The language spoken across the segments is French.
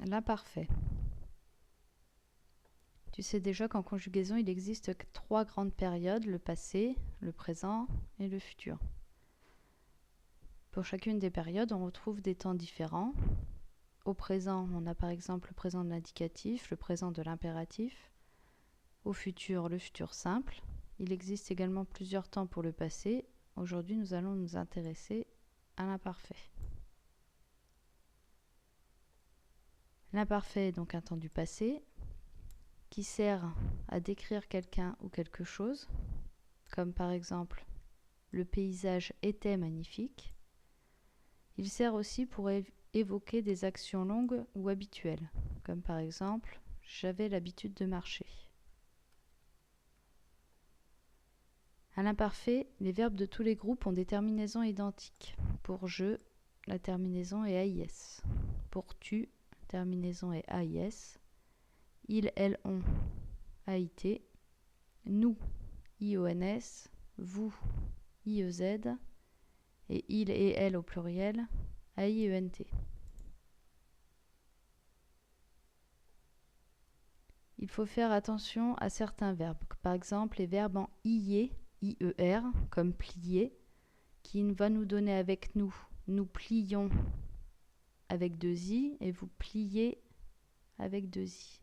L'imparfait. Tu sais déjà qu'en conjugaison, il existe 3 grandes périodes, le passé, le présent et le futur. Pour chacune des périodes, on retrouve des temps différents. Au présent, on a par exemple le présent de l'indicatif, le présent de l'impératif. Au futur, le futur simple. Il existe également plusieurs temps pour le passé. Aujourd'hui, nous allons nous intéresser à l'imparfait. L'imparfait est donc un temps du passé qui sert à décrire quelqu'un ou quelque chose, comme par exemple le paysage était magnifique. Il sert aussi pour évoquer des actions longues ou habituelles, comme par exemple j'avais l'habitude de marcher. À l'imparfait, les verbes de tous les groupes ont des terminaisons identiques. Pour je, la terminaison est AIS. Pour tu, la terminaison est AIS. Il, elle, on, AIT. Nous, IONS. Vous, IEZ. Et il et elle au pluriel, AIENT. Il faut faire attention à certains verbes, par exemple les verbes en IE, IER, comme plier, qui va nous donner avec nous, nous plions avec 2 i et vous pliez avec 2 i.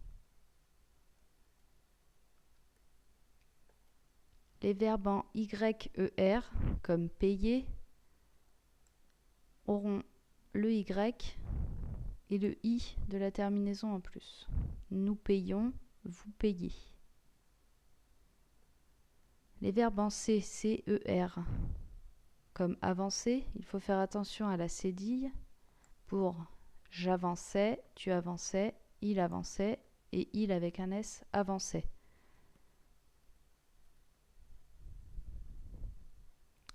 Les verbes en YER, comme payer, auront le y et le i de la terminaison en plus. Nous payons, vous payez. Les verbes en CER, comme avancer, il faut faire attention à la cédille pour j'avançais, tu avançais, il avançait et il avec un S avançait.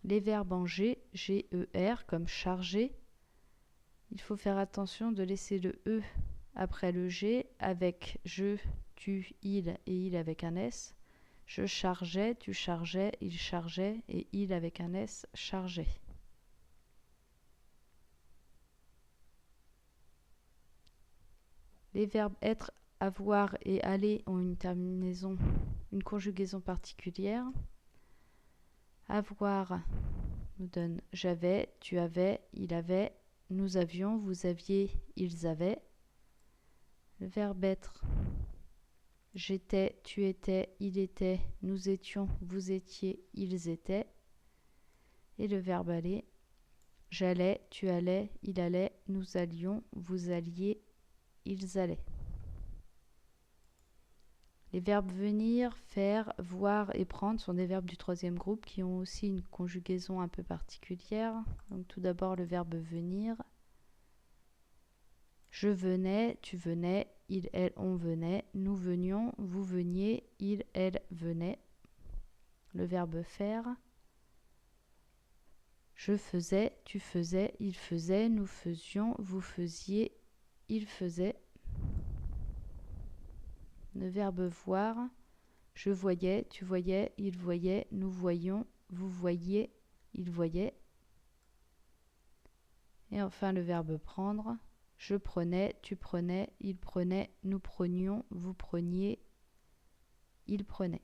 Les verbes en GER comme charger, il faut faire attention de laisser le E après le G avec je, tu, il et il avec un S. Je chargeais, tu chargeais, il chargeait et il avec un S chargeait. Les verbes être, avoir et aller ont une terminaison, une conjugaison particulière. Avoir nous donne j'avais, tu avais, il avait, nous avions, vous aviez, ils avaient. Le verbe être, j'étais, tu étais, il était, nous étions, vous étiez, ils étaient. Et le verbe aller, j'allais, tu allais, il allait, nous allions, vous alliez, ils allaient. Les verbes venir, faire, voir et prendre sont des verbes du troisième groupe qui ont aussi une conjugaison un peu particulière. Donc tout d'abord le verbe venir. Je venais, tu venais, il, elle, on venait, nous venions, vous veniez, il, elle venait. Le verbe faire. Je faisais, tu faisais, il faisait, nous faisions, vous faisiez, il faisait. Le verbe voir. Je voyais, tu voyais, il voyait, nous voyions, vous voyiez, il voyait. Et enfin le verbe prendre. Je prenais, tu prenais, il prenait, nous prenions, vous preniez, il prenait.